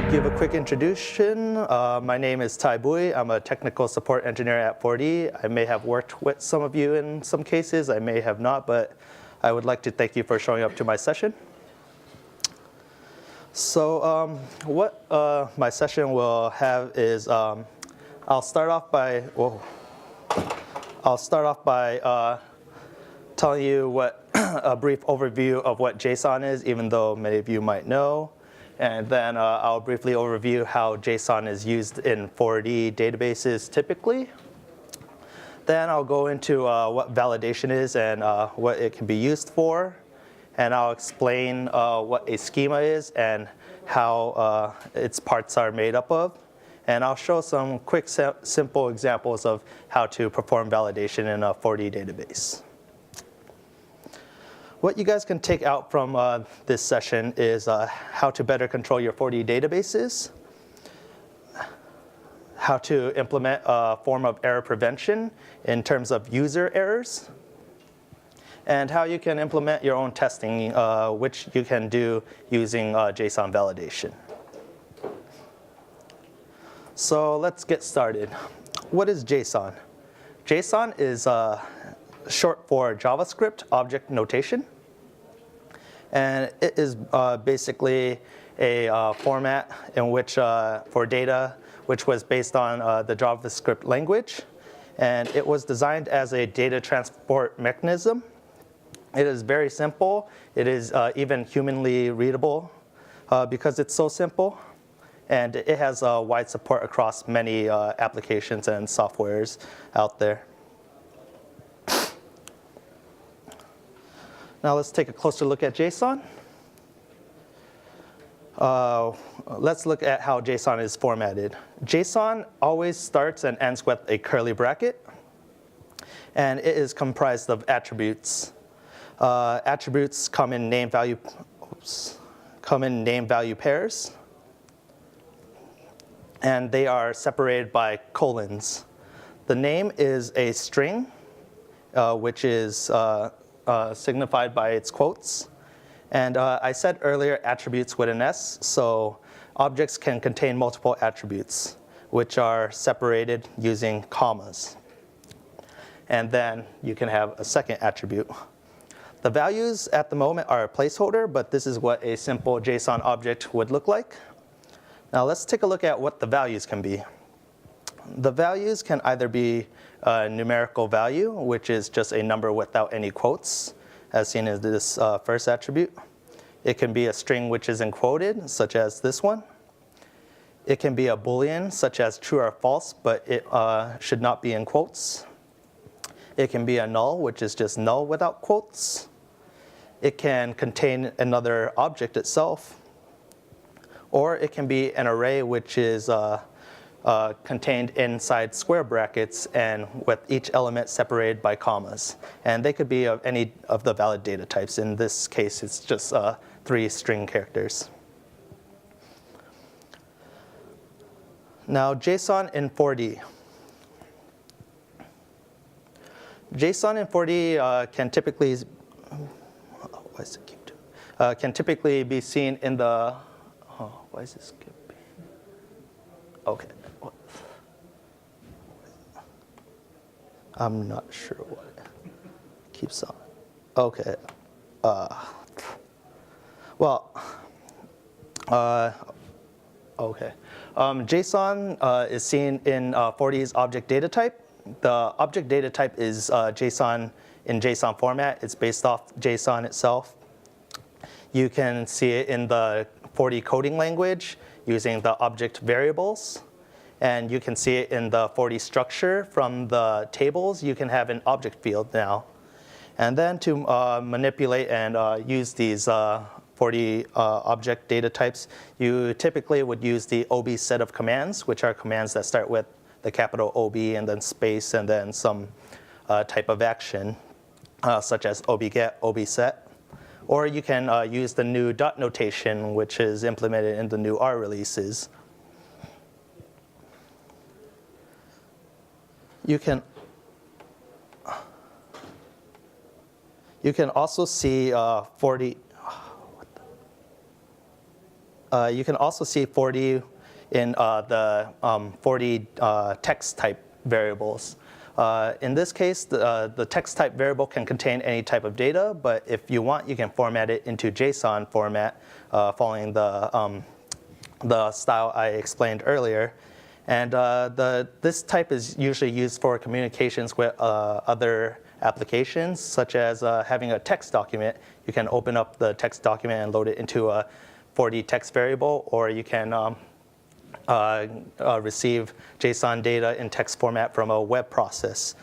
to give a quick introduction. My name is Tai Bui. I'm a technical support engineer at 4D. I may have worked with some of you in some cases. I may have not, but I would like to thank you for showing up to my session. So what my session will have is I'll start off by telling you what a brief overview of what JSON is, even though many of you might know. And then I'll briefly overview how JSON is used in 4D databases typically. Then I'll go into what validation is and what it can be used for. And I'll explain what a schema is and how its parts are made up of. And I'll show some quick, simple examples of how to perform validation in a 4D database. What you guys can take out from this session is how to better control your 4D databases, how to implement a form of error prevention in terms of user errors, and how you can implement your own testing, which you can do using JSON validation. So let's get started. What is JSON? JSON is short for JavaScript Object Notation. And it is basically a format in which, for data, which was based on the JavaScript language. And it was designed as a data transport mechanism. It is very simple. It is even humanly readable because it's so simple. And it has wide support across many applications and softwares out there. Now let's take a closer look at JSON. Let's look at how JSON is formatted. JSON always starts and ends with a curly bracket. And it is comprised of attributes. Attributes come in name value pairs. And they are separated by colons. The name is a string, which is signified by its quotes. And I said earlier attributes with an S, so objects can contain multiple attributes, which are separated using commas. And then you can have a second attribute. The values at the moment are a placeholder, but this is what a simple JSON object would look like. Now let's take a look at what the values can be. The values can either be a numerical value, which is just a number without any quotes, as seen as this first attribute. It can be a string which is quoted, such as this one. It can be a Boolean, such as true or false, but it should not be in quotes. It can be a null, which is just null without quotes. It can contain another object itself. Or it can be an array, which is contained inside square brackets and with each element separated by commas. And they could be of any of the valid data types. In this case, it's just 3 string characters. Now, JSON in 4D. JSON in 4D can typically be seen in the, why is this skipping? Okay. I'm not sure what it keeps on. Okay. Okay. JSON is seen in 4D's object data type. The object data type is JSON in JSON format. It's based off JSON itself. You can see it in the 4D coding language using the object variables. And you can see it in the 4D structure from the tables. You can have an object field now. And then to manipulate and use these 4D object data types, you typically would use the OB set of commands, which are commands that start with the capital OB and then space and then some type of action, such as obget, obset. Or you can use the new dot notation, which is implemented in the new R releases. You can also see 4D. you can also see 40 in the 40 text type variables. In this case, the text type variable can contain any type of data, but if you want, you can format it into JSON format following the style I explained earlier. And this type is usually used for communications with other applications, such as having a text document. You can open up the text document and load it into a 40 text variable, or you can receive JSON data in text format from a web process.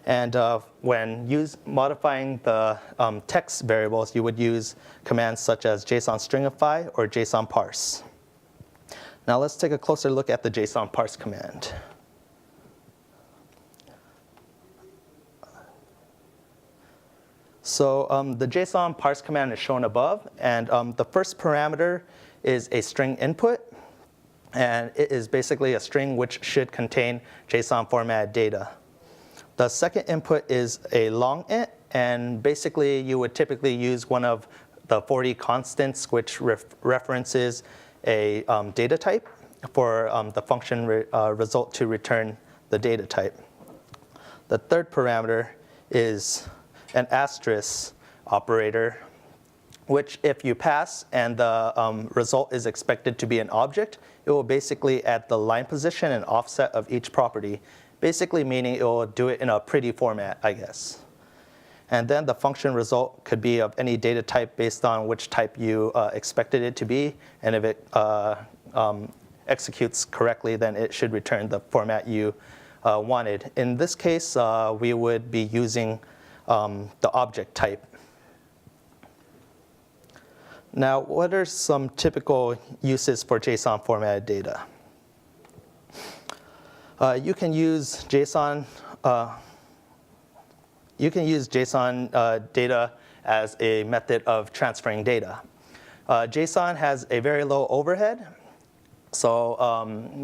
And when modifying the text variables, you would use commands such as JSON stringify or JSON parse. Now let's take a closer look at the JSON parse command. So the JSON parse command is shown above, and the first parameter is a string input, and it is basically a string which should contain JSON formatted data. The second input is a long int, and basically you would typically use one of the 40 constants which references a data type for the function result to return the data type. The third parameter is an asterisk operator, which if you pass and the result is expected to be an object, it will basically add the line position and offset of each property, basically meaning it will do it in a pretty format, I guess. And then the function result could be of any data type based on which type you expected it to be. And if it executes correctly, then it should return the format you wanted. In this case, we would be using the object type. Now, what are some typical uses for JSON formatted data? You can use JSON data as a method of transferring data. JSON has a very low overhead, so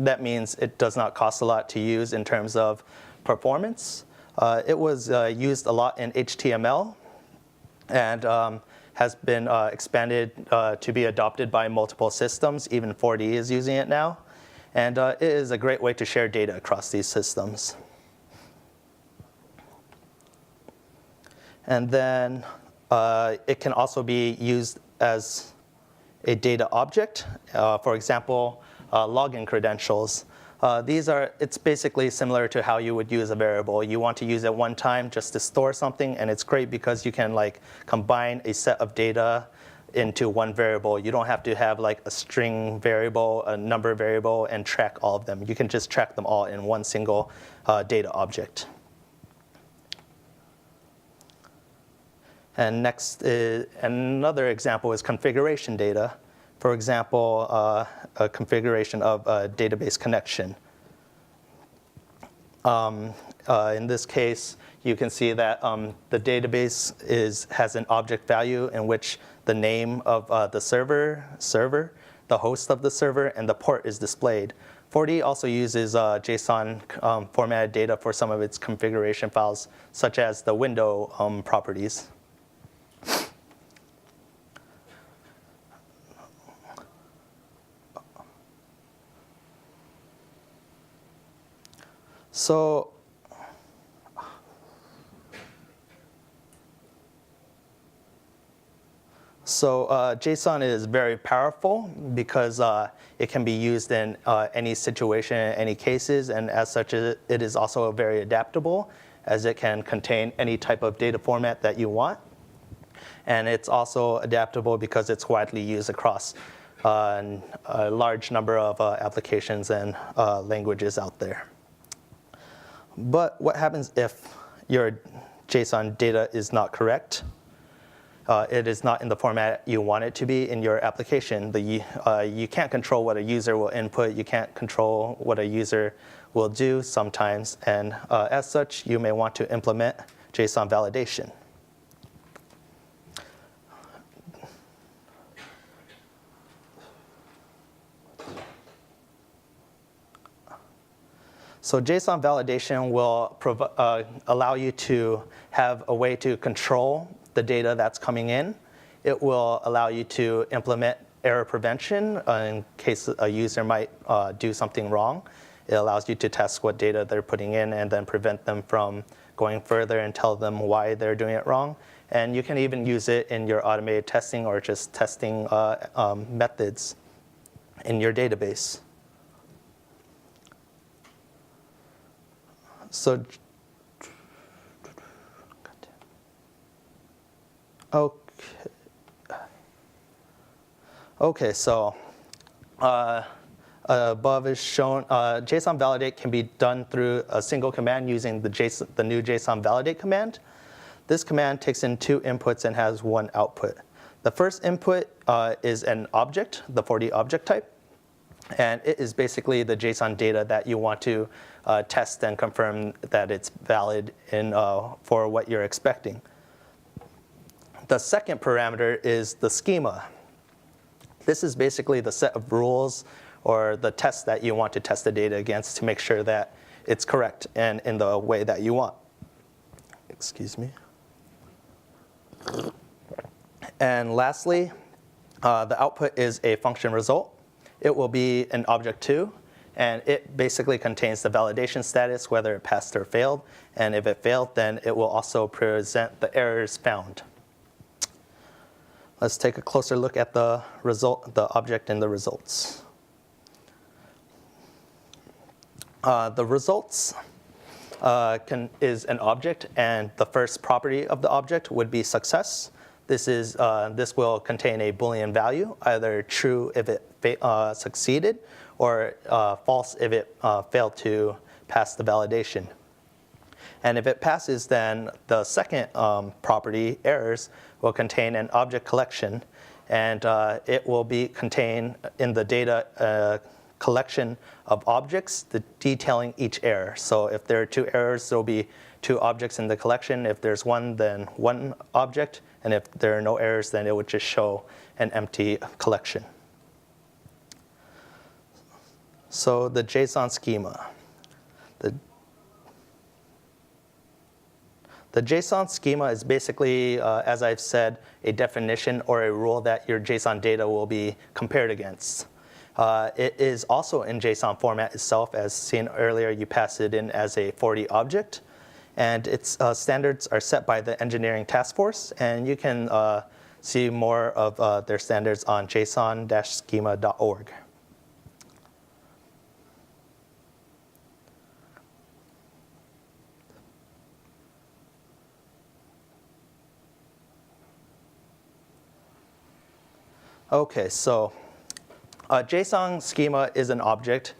that means it does not cost a lot to use in terms of performance. It was used a lot in HTML and has been expanded to be adopted by multiple systems. Even 4D is using it now. And it is a great way to share data across these systems. And then it can also be used as a data object. For example, login credentials. It's basically similar to how you would use a variable. You want to use it one time just to store something, and it's great because you can combine a set of data into one variable. You don't have to have a string variable, a number variable, and track all of them. You can just track them all in one single data object. And next, another example is configuration data. For example, a configuration of a database connection. In this case, you can see that the database has an object value in which the name of the server, the host of the server, and the port is displayed. 4D also uses JSON formatted data for some of its configuration files, such as the window properties. So JSON is very powerful because it can be used in any situation, in any cases, and as such, it is also very adaptable, as it can contain any type of data format that you want. And it's also adaptable because it's widely used across a large number of applications and languages out there. But what happens if your JSON data is not correct? It is not in the format you want it to be in your application. You can't control what a user will input. You can't control what a user will do sometimes. And as such, you may want to implement JSON validation. So JSON validation will allow you to have a way to control the data that's coming in. It will allow you to implement error prevention in case a user might do something wrong. It allows you to test what data they're putting in and then prevent them from going further and tell them why they're doing it wrong. And you can even use it in your automated testing or just testing methods in your database. So, okay, so above is shown, JSON validate can be done through a single command using the new JSON validate command. This command takes in 2 inputs and has 1 output. The first input is an object, the 4D object type. And it is basically the JSON data that you want to test and confirm that it's valid for what you're expecting. The second parameter is the schema. This is basically the set of rules or the test that you want to test the data against to make sure that it's correct and in the way that you want. Excuse me. And lastly, the output is a function result. It will be an object too, and it basically contains the validation status, whether it passed or failed. And if it failed, then it will also present the errors found. Let's take a closer look at the result, the object and the results. The results is an object, and the first property of the object would be success. This will contain a Boolean value, either true if it succeeded, or false if it failed to pass the validation. And if it passes, then the second property, errors, will contain an object collection, and it will be contained in the data collection of objects detailing each error. So if there are 2 errors, there will be 2 objects in the collection. If there's 1, then 1 object. And if there are no errors, then it would just show an empty collection. So the JSON schema. The JSON schema is basically, as I've said, a definition or a rule that your JSON data will be compared against. It is also in JSON format itself. As seen earlier, you pass it in as a 4D object. And its standards are set by the engineering task force. And you can see more of their standards on json-schema.org. Okay, so JSON schema is an object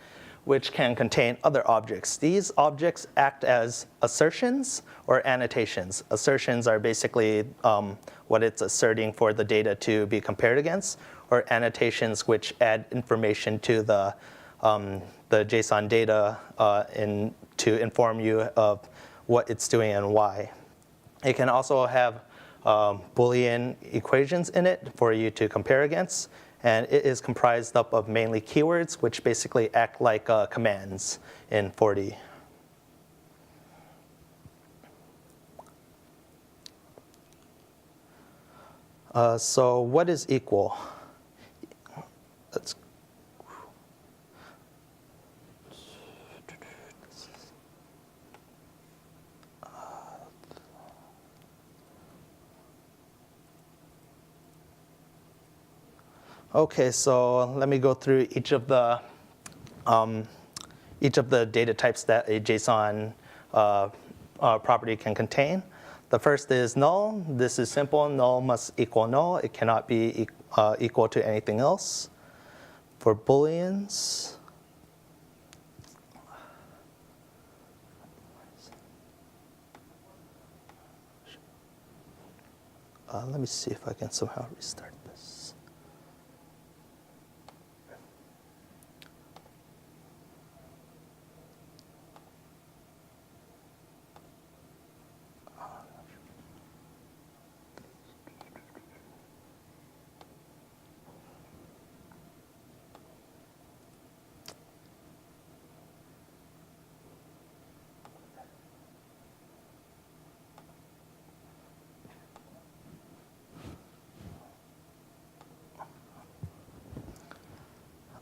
which can contain other objects. These objects act as assertions or annotations. Assertions are basically what it's asserting for the data to be compared against, or annotations which add information to the JSON data to inform you of what it's doing and why. It can also have Boolean equations in it for you to compare against. And it is comprised up of mainly keywords, which basically act like commands in 4D. So what is equal? Let's Okay, so let me go through each of the data types that a JSON property can contain. The first is null. This is simple. Null must equal null. It cannot be equal to anything else. For Booleans, let me see if I can somehow restart this.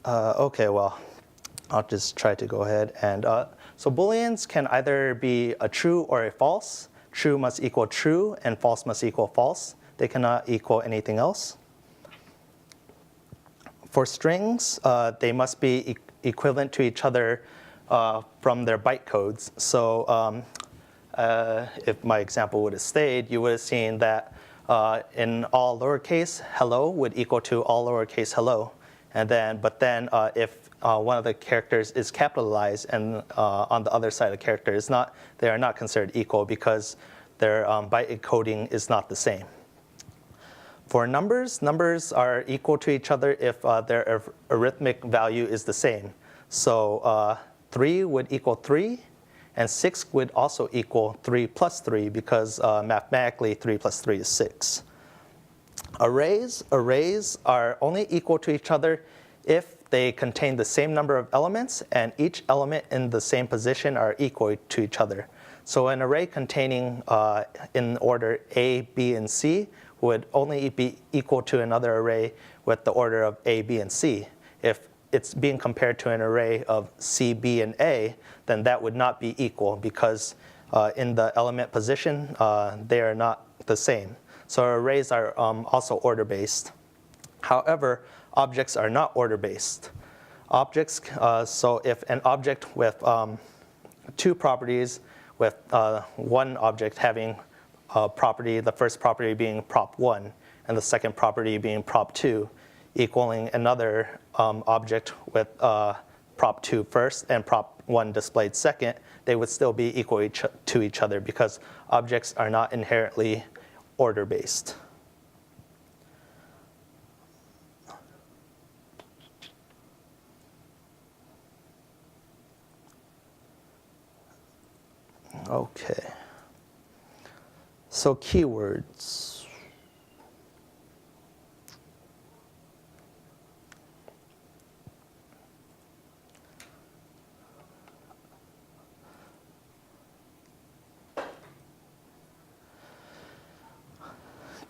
Okay, well, I'll just try to go ahead. And so Booleans can either be a true or a false. True must equal true, and false must equal false. They cannot equal anything else. For strings, they must be equivalent to each other from their byte codes. So if my example would have stayed, you would have seen that in all lowercase, hello would equal to all lowercase hello. But then if one of the characters is capitalized and on the other side of the character is not, they are not considered equal because their byte encoding is not the same. For numbers, numbers are equal to each other if their arithmetic value is the same. So 3 would equal 3, and 6 would also equal 3 plus 3 because mathematically 3 plus 3 is 6. Arrays are only equal to each other if they contain the same number of elements and each element in the same position are equal to each other. So an array containing in order A, B, and C would only be equal to another array with the order of A, B, and C. If it's being compared to an array of C, B, and A, then that would not be equal because in the element position, they are not the same. So arrays are also order-based. However, objects are not order-based. Objects, so if an object with two properties, with one object having property, the first property being prop1, and the second property being prop2, equaling another object with prop2 first and prop1 displayed second, they would still be equal to each other because objects are not inherently order-based. Okay. So keywords.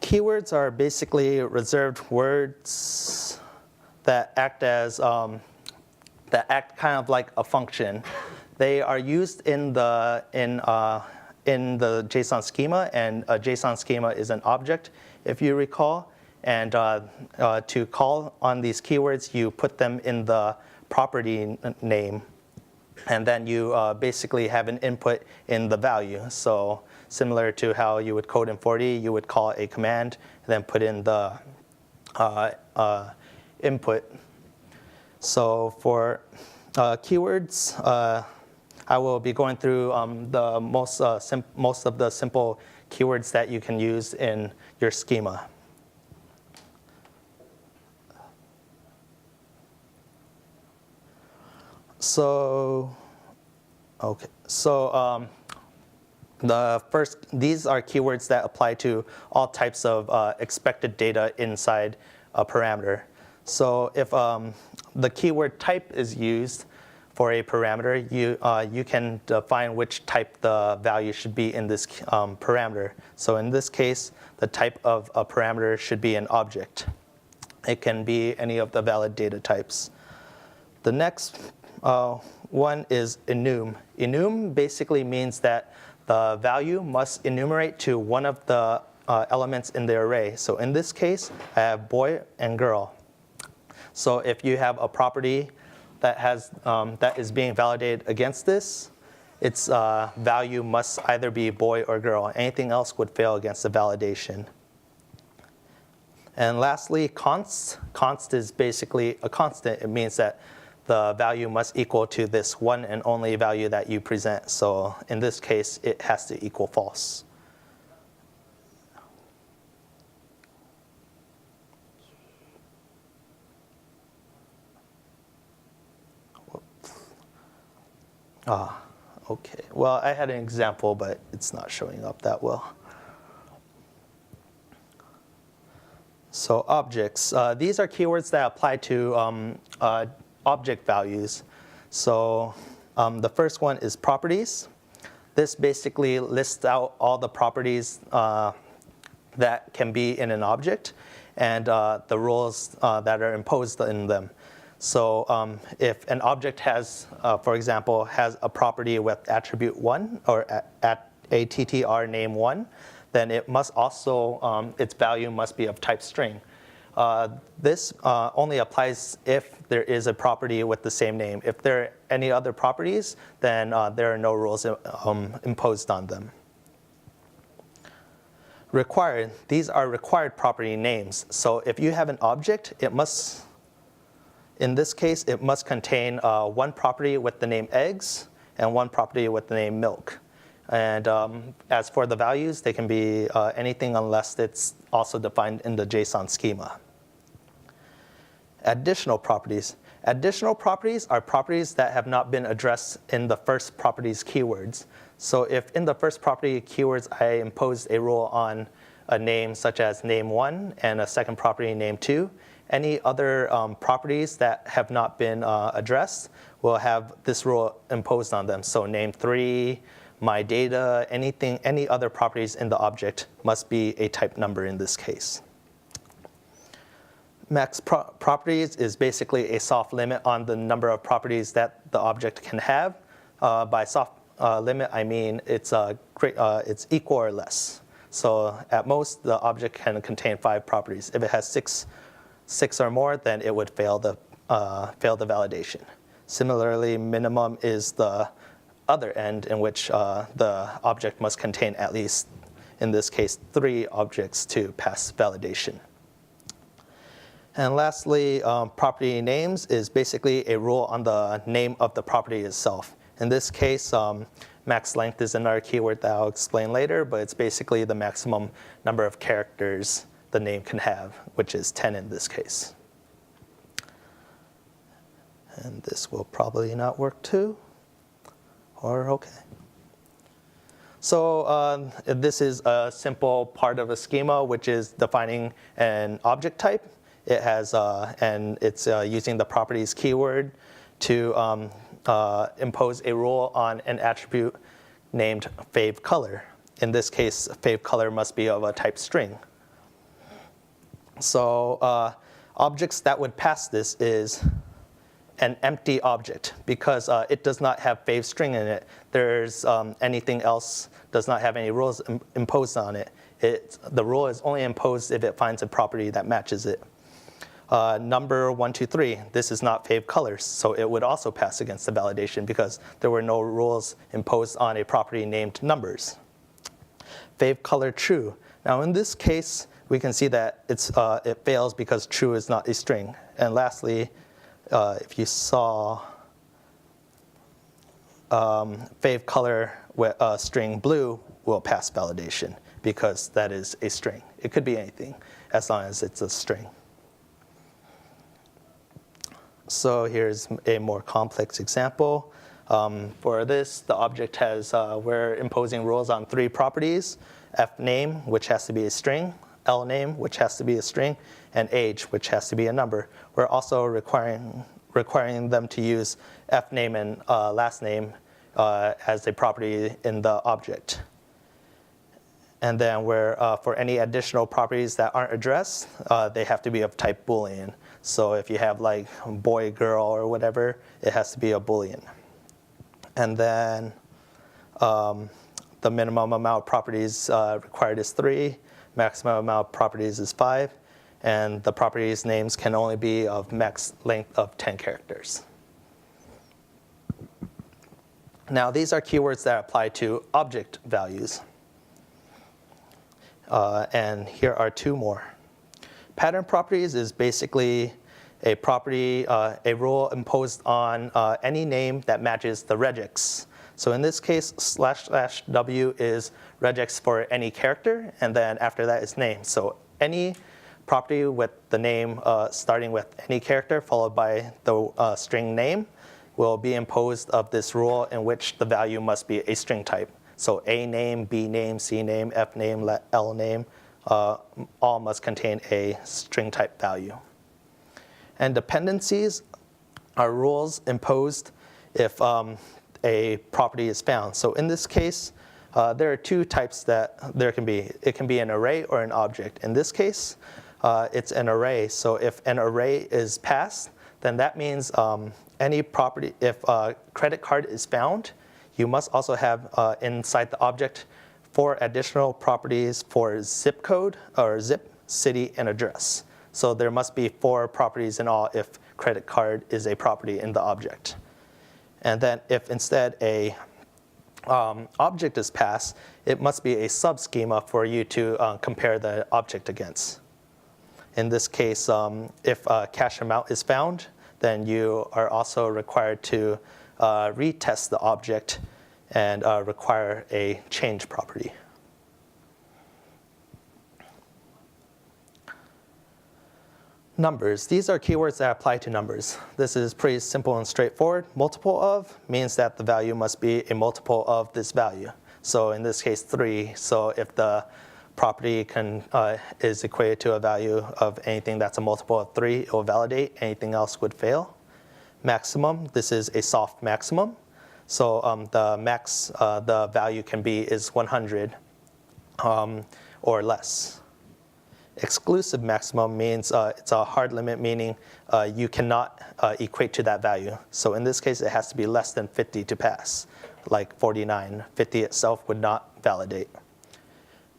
Keywords are basically reserved words that act as kind of like a function. They are used in the JSON schema, and a JSON schema is an object, if you recall. And to call on these keywords, you put them in the property name, and then you basically have an input in the value. So similar to how you would code in 40, you would call a command and then put in the input. So for keywords, I will be going through the most of the simple keywords that you can use in your schema. So, okay. So these are keywords that apply to all types of expected data inside a parameter. So if the keyword type is used for a parameter, you can define which type the value should be in this parameter. So in this case, the type of a parameter should be an object. It can be any of the valid data types. The next one is enum. Enum basically means that the value must enumerate to one of the elements in the array. So in this case, I have boy and girl. So if you have a property that is being validated against this, its value must either be boy or girl. Anything else would fail against the validation. And lastly, const. Const is basically a constant. It means that the value must equal to this one and only value that you present. So in this case, it has to equal false. Okay. Well, I had an example, but it's not showing up that well. So objects. These are keywords that apply to object values. So the first one is properties. This basically lists out all the properties that can be in an object and the rules that are imposed in them. So if an object has, for example, has a property with attribute 1 or at attr name 1, then it must also, its value must be of type string. This only applies if there is a property with the same name. If there are any other properties, then there are no rules imposed on them. Required, these are required property names. So if you have an object, it must, in this case, it must contain one property with the name eggs and one property with the name milk. And as for the values, they can be anything unless it's also defined in the JSON schema. Additional properties. Additional properties are properties that have not been addressed in the first properties keywords. So if in the first property keywords I impose a rule on a name such as name1 and a second property name2, any other properties that have not been addressed will have this rule imposed on them. So name3, my data, any other properties in the object must be a type number in this case. Max properties is basically a soft limit on the number of properties that the object can have. By soft limit, I mean it's equal or less. So at most, the object can contain 5 properties. If it has six or more, then it would fail the validation. Similarly, minimum is the other end in which the object must contain at least, in this case, 3 objects to pass validation. And lastly, property names is basically a rule on the name of the property itself. In this case, max length is another keyword that I'll explain later, but it's basically the maximum number of characters the name can have, which is 10 in this case. And this will probably not work too, or okay. So this is a simple part of a schema, which is defining an object type. It has, and it's using the properties keyword to impose a rule on an attribute named fav color. In this case, fav color must be of a type string. So objects that would pass this is an empty object because it does not have fav string in it. There's anything else does not have any rules imposed on it. The rule is only imposed if it finds a property that matches it. Number 1, 2, 3, this is not fav colors, so it would also pass against the validation because there were no rules imposed on a property named numbers. Fav color true. Now in this case, we can see that it fails because true is not a string. And lastly, if you saw fav color with string blue will pass validation because that is a string. It could be anything as long as it's a string. So here's a more complex example. For this, the object has, we're imposing rules on 3 properties: fname, which has to be a string, lname, which has to be a string, and age, which has to be a number. We're also requiring them to use fname and last name as a property in the object. And then for any additional properties that aren't addressed, they have to be of type Boolean. So if you have like boy, girl, or whatever, it has to be a Boolean. And then the minimum amount of properties required is 3, maximum amount of properties is 5, and the properties names can only be of max length of 10 characters. Now these are keywords that apply to object values. And here are 2 more. Pattern properties is basically a property, a rule imposed on any name that matches the regex. So in this case, //w is regex for any character, and then after that is name. So any property with the name starting with any character followed by the string name will be imposed of this rule in which the value must be a string type. So A name, B name, C name, F name, L name, all must contain a string type value. And dependencies are rules imposed if a property is found. So in this case, there are 2 types that there can be. It can be an array or an object. In this case, it's an array. So if an array is passed, then that means any property, if a credit card is found, you must also have inside the object 4 additional properties for zip code, or zip, city, and address. So there must be 4 properties in all if credit card is a property in the object. And then if instead a object is passed, it must be a subschema for you to compare the object against. In this case, if a cash amount is found, then you are also required to retest the object and require a change property. Numbers. These are keywords that apply to numbers. This is pretty simple and straightforward. Multiple of means that the value must be a multiple of this value. So in this case, 3. So if the property is equated to a value of anything that's a multiple of 3, it will validate. Anything else would fail. Maximum. This is a soft maximum. So the max the value can be is 100 or less. Exclusive maximum means it's a hard limit, meaning you cannot equate to that value. So in this case, it has to be less than 50 to pass, like 49. 50 itself would not validate.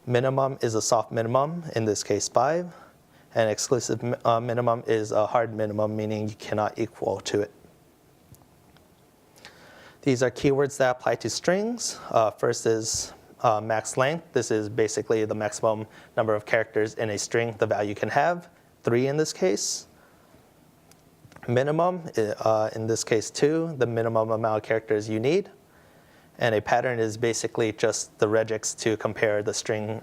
Minimum is a soft minimum, in this case 5. And exclusive minimum is a hard minimum, meaning you cannot equal to it. These are keywords that apply to strings. First is max length. This is basically the maximum number of characters in a string the value can have, 3 in this case. Minimum, in this case 2, the minimum amount of characters you need. And a pattern is basically just the regex to compare the string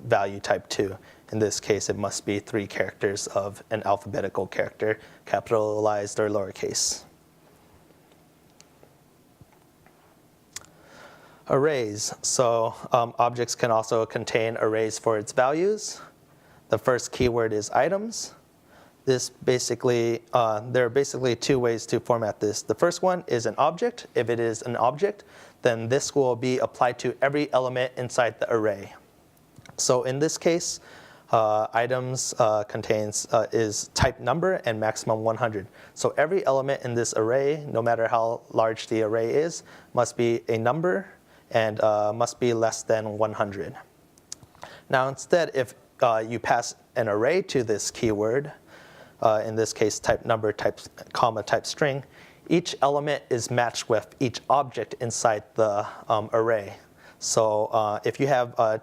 value type 2. In this case, it must be 3 characters of an alphabetical character, capitalized or lowercase. Arrays. So objects can also contain arrays for its values. The first keyword is items. This basically, there are basically 2 ways to format this. The first one is an object. If it is an object, then this will be applied to every element inside the array. So in this case, items contains is type number and maximum 100. So every element in this array, no matter how large the array is, must be a number and must be less than 100. Now instead, if you pass an array to this keyword, in this case type number, type comma, type string, each element is matched with each object inside the array. So if you have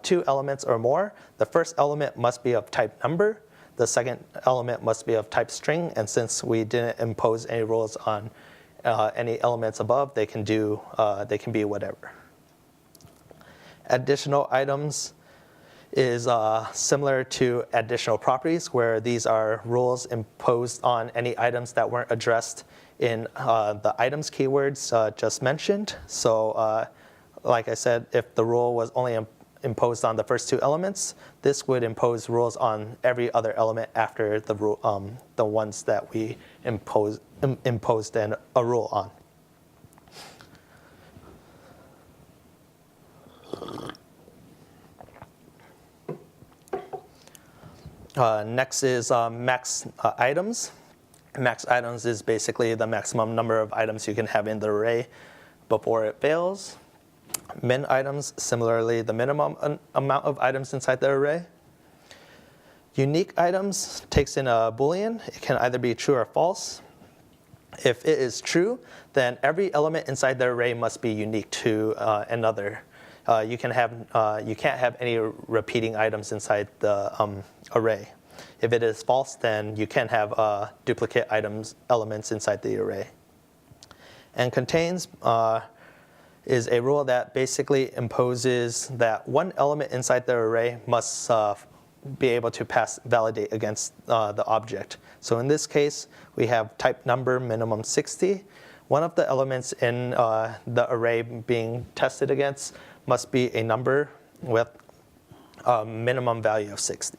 2 elements or more, the first element must be of type number, the second element must be of type string, and since we didn't impose any rules on any elements above, they can be whatever. Additional items is similar to additional properties, where these are rules imposed on any items that weren't addressed in the items keywords just mentioned. So like I said, if the rule was only imposed on the first 2 elements, this would impose rules on every other element after the ones that we imposed a rule on. Next is max items. Max items is basically the maximum number of items you can have in the array before it fails. Min items, similarly, the minimum amount of items inside the array. Unique items takes in a Boolean. It can either be true or false. If it is true, then every element inside the array must be unique to another. You can't have any repeating items inside the array. If it is false, then you can have duplicate elements inside the array. And contains is a rule that basically imposes that one element inside the array must be able to validate against the object. So in this case, we have type number minimum 60. One of the elements in the array being tested against must be a number with a minimum value of 60.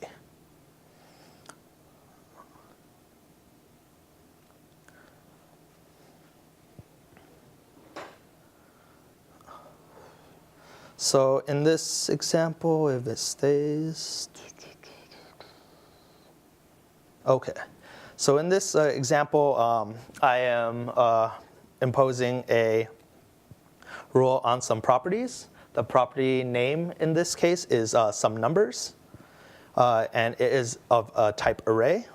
So in this example, if it stays, okay. So in this example, I am imposing a rule on some properties. The property name in this case is some numbers, and it is of a type array.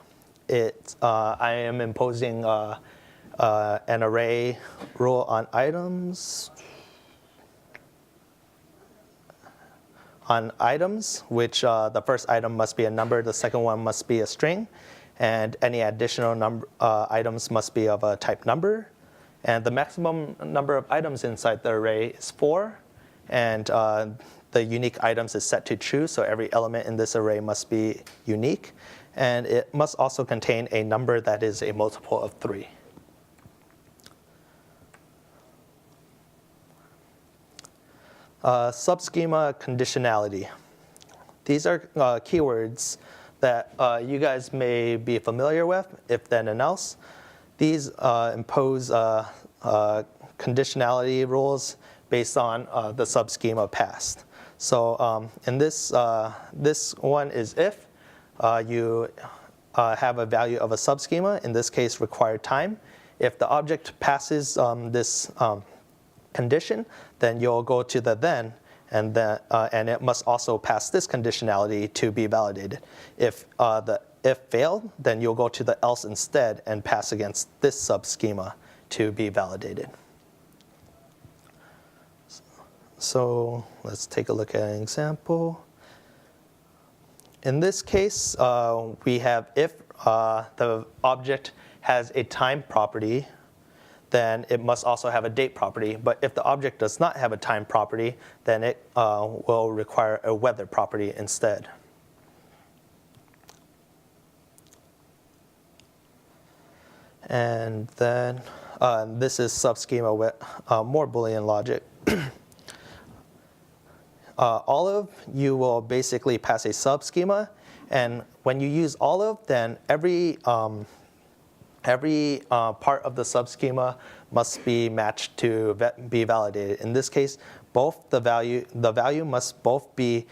I am imposing an array rule on items. Which the first item must be a number, the second one must be a string, and any additional items must be of a type number. And the maximum number of items inside the array is 4, and the unique items is set to true, so every element in this array must be unique. And it must also contain a number that is a multiple of 3. Subschema conditionality. These are keywords that you guys may be familiar with, if then and else. These impose conditionality rules based on the subschema passed. So in this one is if you have a value of a subschema, in this case required time. If the object passes this condition, then you'll go to the then, and it must also pass this conditionality to be validated. If the if failed, then you'll go to the else instead and pass against this subschema to be validated. So let's take a look at an example. In this case, we have if the object has a time property, then it must also have a date property. But if the object does not have a time property, then it will require a weather property instead. And then this is subschema with more Boolean logic. Olive, you will basically pass a subschema, and when you use olive, then every part of the subschema must be matched to be validated. In this case, both the value must both be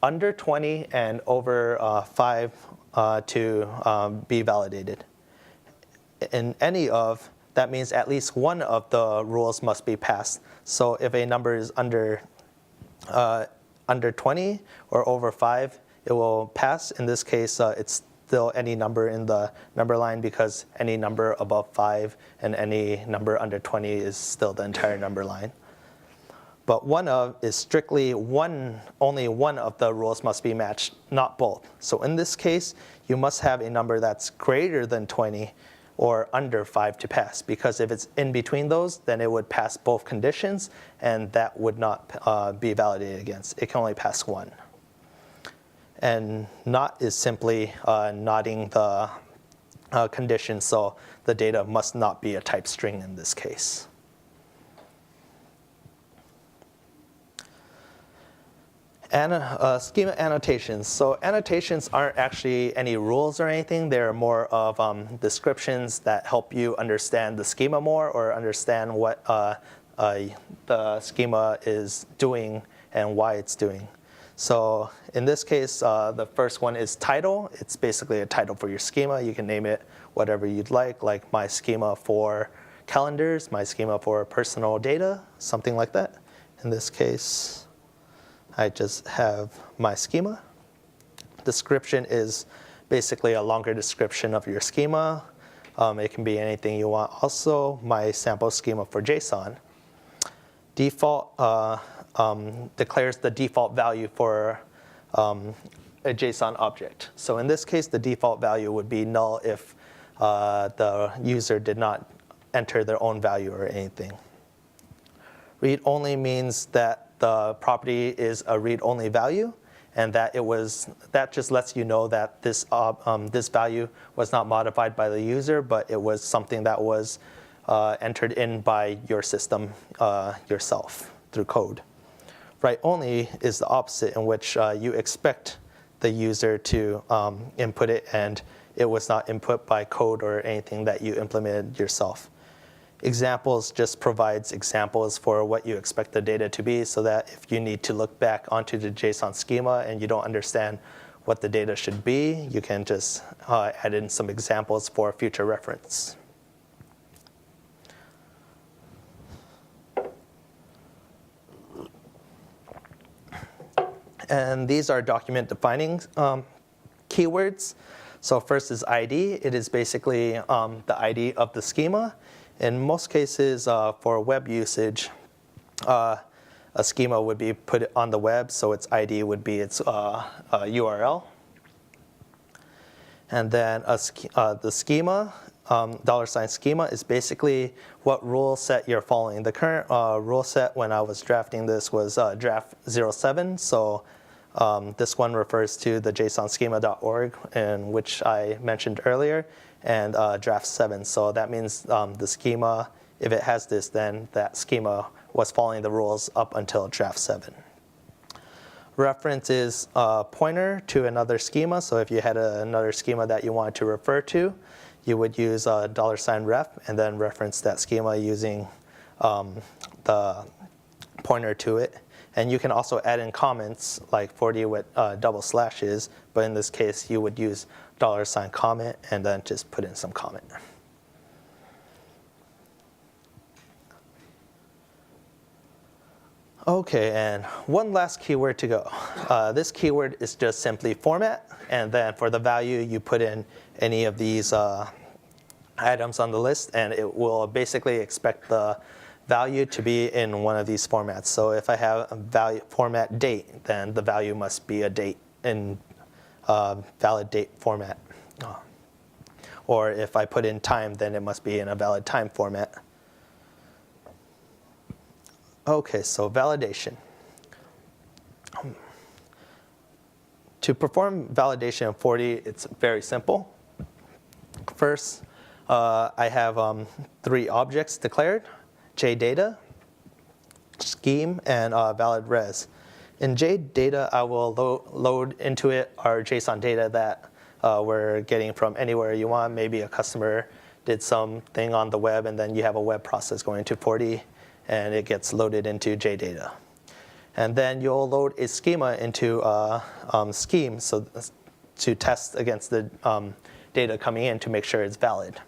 under 20 and over 5 to be validated. In any of, that means at least one of the rules must be passed. So if a number is under 20 or over 5, it will pass. In this case, it's still any number in the number line, because any number above 5 and any number under 20 is still the entire number line. But one of is strictly only one of the rules must be matched, not both. So in this case, you must have a number that's greater than 20 or under 5 to pass, because if it's in between those, then it would pass both conditions, and that would not be validated against. It can only pass one. And not is simply nodding the condition, so the data must not be a type string in this case. Schema annotations. So annotations aren't actually any rules or anything. They're more of descriptions that help you understand the schema more, or understand what the schema is doing and why it's doing. So in this case, the first one is title. It's basically a title for your schema. You can name it whatever you'd like my schema for calendars, my schema for personal data, something like that. In this case, I just have my schema. Description is basically a longer description of your schema. It can be anything you want. Also, my sample schema for JSON. Default declares the default value for a JSON object. So in this case, the default value would be null if the user did not enter their own value or anything. Read only means that the property is a read-only value, and that that just lets you know that this value was not modified by the user, but it was something that was entered in by your system yourself through code. Write-only is the opposite, in which you expect the user to input it, and it was not input by code or anything that you implemented yourself. Examples just provides examples for what you expect the data to be, so that if you need to look back onto the JSON schema and you don't understand what the data should be, you can just add in some examples for future reference. And these are document defining keywords. So first is ID. It is basically the ID of the schema. In most cases, for web usage, a schema would be put on the web, so its ID would be its URL. And then the schema, $schema, is basically what rule set you're following. The current rule set when I was drafting this was draft 07, so this one refers to the JSONschema.org, in which I mentioned earlier, and draft 7. So that means the schema, if it has this, then that schema was following the rules up until draft 7. Reference is a pointer to another schema. So if you had another schema that you wanted to refer to, you would use $ref and then reference that schema using the pointer to it. And you can also add in comments like 40 with double slashes, but in this case you would use $comment and then just put in some comment. Okay, and one last keyword to go. This keyword is just simply format, and then for the value you put in any of these items on the list, and it will basically expect the value to be in one of these formats. So if I have a value format date, then the value must be a date in valid date format. Or if I put in time, then it must be in a valid time format. Okay, so validation. To perform validation in 40, it's very simple. First, I have 3 objects declared: JData, scheme, and valid res. In JData, I will load into it our JSON data that we're getting from anywhere you want. Maybe a customer did something on the web, and then you have a web process going to 40, and it gets loaded into JData. And then you'll load a schema into scheme so to test against the data coming in to make sure it's valid.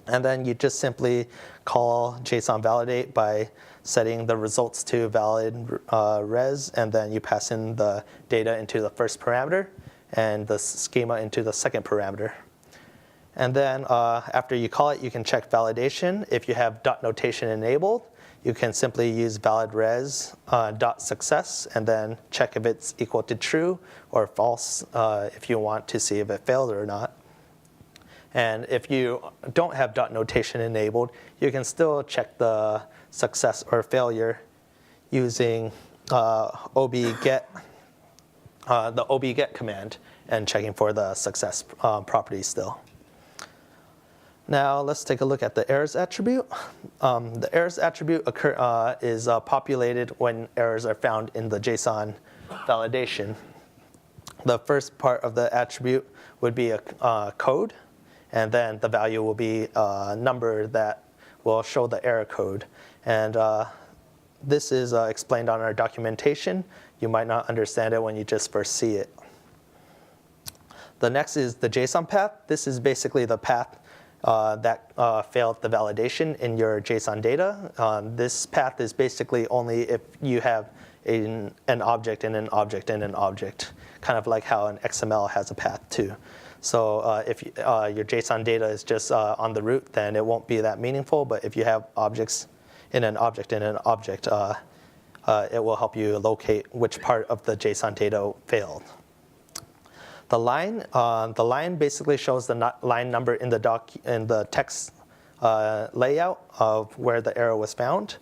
And then you just simply call JSON validate by setting the results to valid res, and then you pass in the data into the first parameter and the schema into the second parameter. And then after you call it, you can check validation. If you have dot notation enabled, you can simply use valid res dot success and then check if it's equal to true or false if you want to see if it failed or not. And if you don't have dot notation enabled, you can still check the success or failure using obget, the obget command, and checking for the success property still. Now let's take a look at the errors attribute. The errors attribute is populated when errors are found in the JSON validation. The first part of the attribute would be a code, and then the value will be a number that will show the error code. And this is explained on our documentation. You might not understand it when you just first see it. The next is the JSON path. This is basically the path that failed the validation in your JSON data. This path is basically only if you have an object and an object and an object, kind of like how an XML has a path too. So if your JSON data is just on the root, then it won't be that meaningful. But if you have objects in an object in an object, it will help you locate which part of the JSON data failed. The line basically shows the line number in the text layout of where the error was found.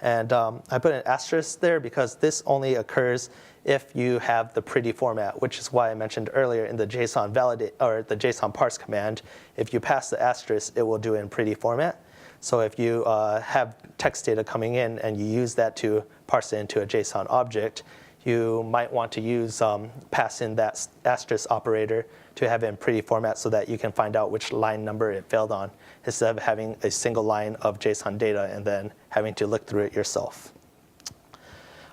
And I put an asterisk there because this only occurs if you have the pretty format, which is why I mentioned earlier in the JSON validate or the JSON parse command, if you pass the asterisk, it will do it in pretty format. So if you have text data coming in and you use that to parse it into a JSON object, you might want to use pass in that asterisk operator to have it in pretty format so that you can find out which line number it failed on, instead of having a single line of JSON data and then having to look through it yourself.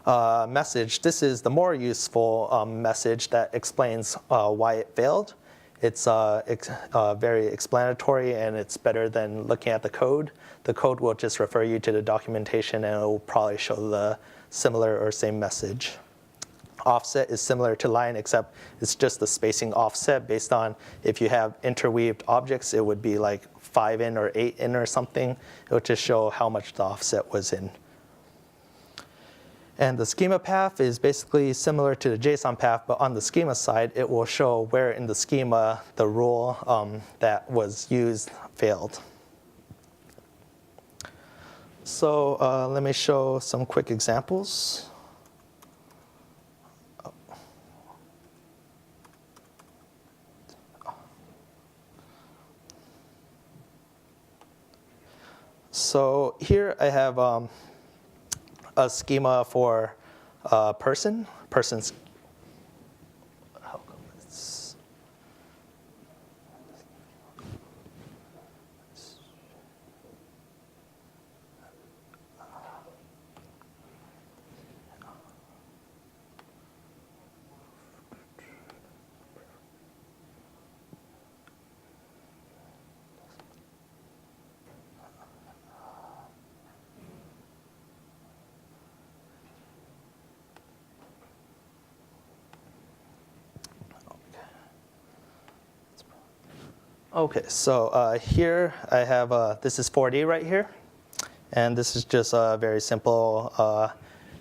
message, this is the more useful message that explains why it failed. It's very explanatory, and it's better than looking at the code. The code will just refer you to the documentation, and it will probably show the similar or same message. Offset is similar to line, except it's just the spacing offset based on if you have interweaved objects, it would be like 5 in or 8 in or something. It would just show how much the offset was in. And the schema path is basically similar to the JSON path, but on the schema side, it will show where in the schema the rule that was used failed. So let me show some quick examples. So here I have a schema for person's. How come it's, Okay, so here I have, this is 4D right here. And this is just a very simple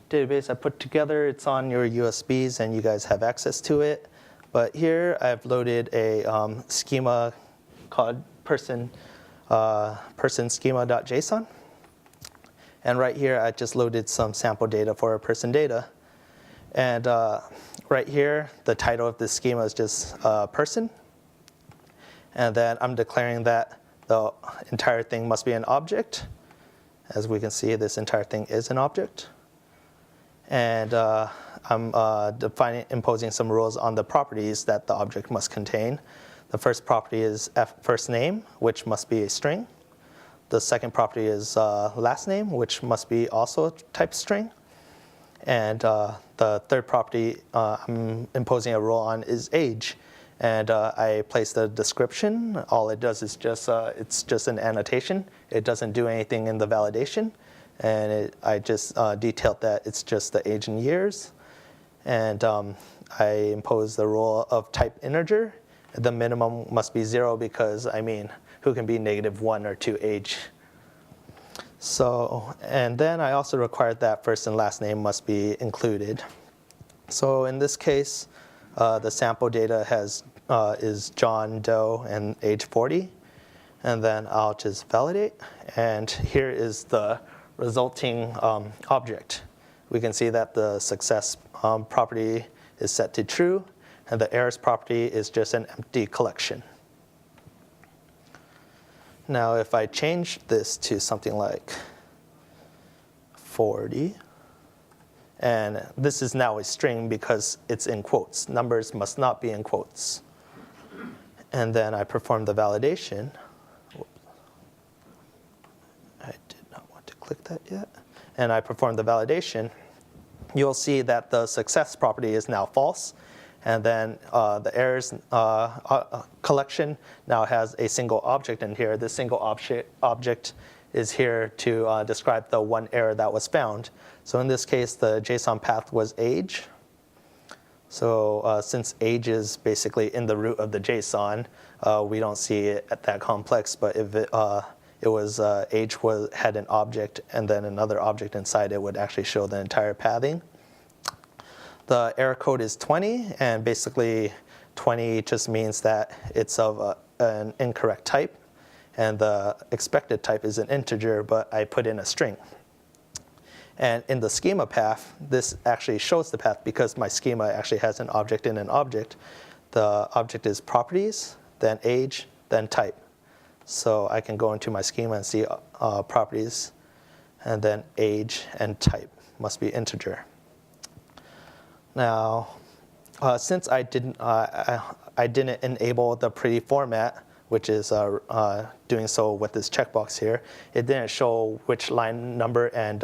database I put together. It's on your USBs, and you guys have access to it. But here I've loaded a schema called person schema.json. And right here I just loaded some sample data for person data. And right here, the title of this schema is just person. And then I'm declaring that the entire thing must be an object. As we can see, this entire thing is an object. And I'm imposing some rules on the properties that the object must contain. The first property is first name, which must be a string. The second property is last name, which must be also type string. And the third property I'm imposing a rule on is age. And I place the description. All it does is just, it's just an annotation. It doesn't do anything in the validation. And I just detailed that it's just the age in years. And I impose the rule of type integer. The minimum must be 0 because, I mean, who can be -1 or 2 age? So, and then I also required that first and last name must be included. So in this case, the sample data is John Doe and age 40. And then I'll just validate. And here is the resulting object. We can see that the success property is set to true. And the errors property is just an empty collection. Now if I change this to something like 40, and this is now a string because it's in quotes. Numbers must not be in quotes. And then I perform the validation. I did not want to click that yet. And I perform the validation. You'll see that the success property is now false. And then the errors collection now has a single object in here. This single object is here to describe the one error that was found. So in this case, the JSON path was age. So since age is basically in the root of the JSON, we don't see it that complex. But if it was age had an object and then another object inside, it would actually show the entire pathing. The error code is 20, and basically 20 just means that it's of an incorrect type. And the expected type is an integer, but I put in a string. And in the schema path, this actually shows the path because my schema actually has an object in an object. The object is properties, then age, then type. So I can go into my schema and see properties, and then age and type must be integer. Now, since I didn't enable the pretty format, which is doing so with this checkbox here, it didn't show which line number and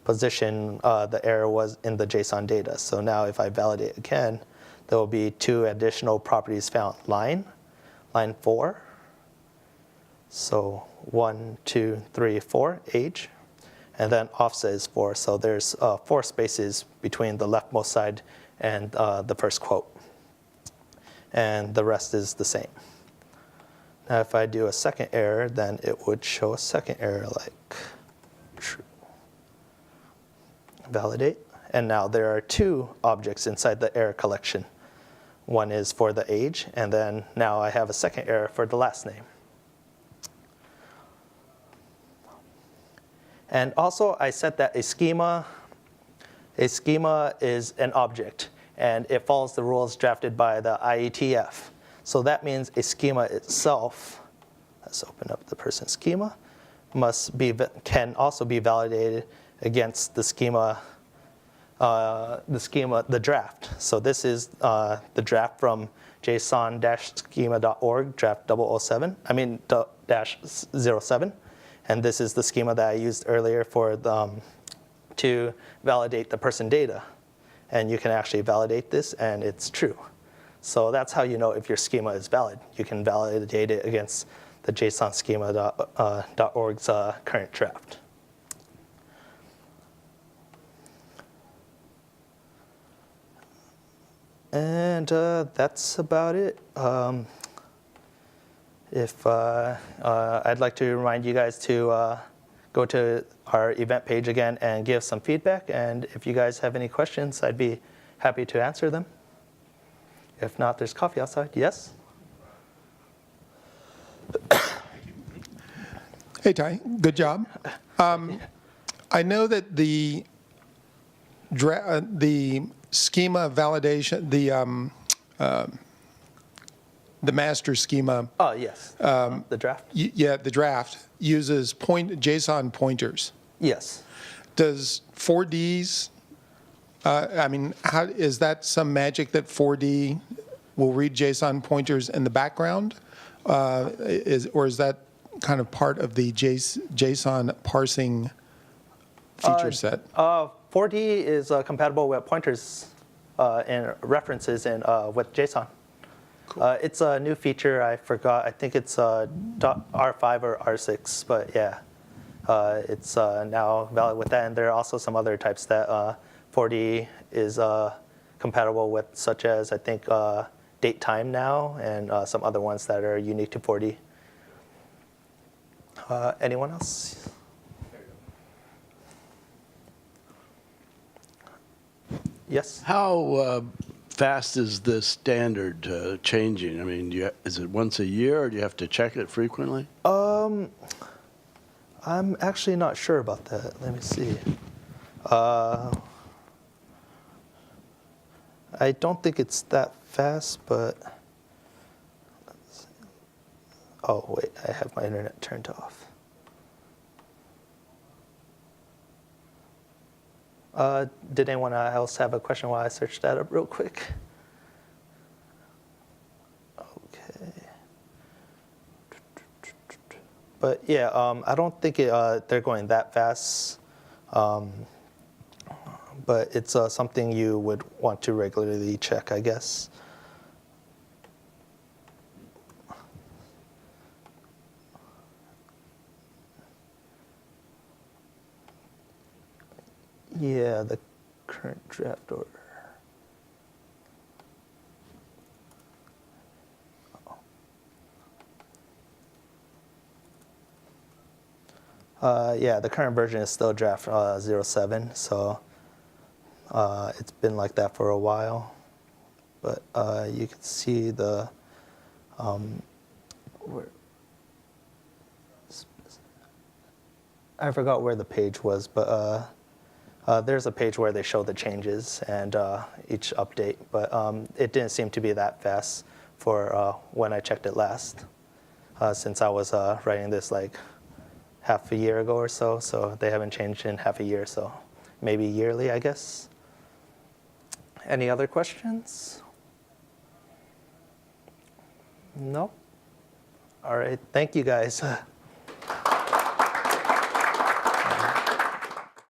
position the error was in the JSON data. So now if I validate again, there will be 2 additional properties found. Line 4. So 1, 2, 3, 4, age. And then offset is 4. So there's 4 spaces between the leftmost side and the first quote. And the rest is the same. Now if I do a second error, then it would show a second error like true. Validate. And now there are 2 objects inside the error collection. One is for the age, and then now I have a second error for the last name. And also I said that a schema is an object, and it follows the rules drafted by the IETF. So that means a schema itself, let's open up the person schema, can also be validated against the schema, the draft. So this is the draft from JSON-schema.org, draft 007, -07. And this is the schema that I used earlier for to validate the person data. And you can actually validate this, and it's true. So that's how you know if your schema is valid. You can validate it against the JSON schema.org's current draft. And that's about it. I'd like to remind you guys to go to our event page again and give some feedback. And if you guys have any questions, I'd be happy to answer them. If not, there's coffee outside. Yes? Hey, Ty. Good job. I know that the schema validation, the master schema. Oh, yes. The draft? Yeah, the draft uses JSON pointers. Yes. Does 4Ds, how is that some magic that 4D will read JSON pointers in the background? Or is that kind of part of the JSON parsing feature set? 4D is compatible with pointers and references with JSON. Cool. It's a new feature. I forgot. I think it's R5 or R6, but yeah, it's now valid with that. And there are also some other types that 4D is compatible with, such as I think date time now, and some other ones that are unique to 4D. Anyone else? Yes. How fast is this standard changing? I mean, is it once a year, or do you have to check it frequently? I'm actually not sure about that. Let me see. I don't think it's that fast, but let's see. Oh wait, I have my internet turned off. Did anyone else have a question while I searched that up real quick? Okay. But yeah, I don't think they're going that fast. But it's something you would want to regularly check, I guess. Yeah, the current draft order. Yeah, the current version is still draft 07, so it's been like that for a while. But you can see the I forgot where the page was, but there's a page where they show the changes and each update, but it didn't seem to be that fast for when I checked it last, since I was writing this like half a year ago or so, so they haven't changed in half a year, so maybe yearly, I guess. Any other questions? No? All right, thank you guys.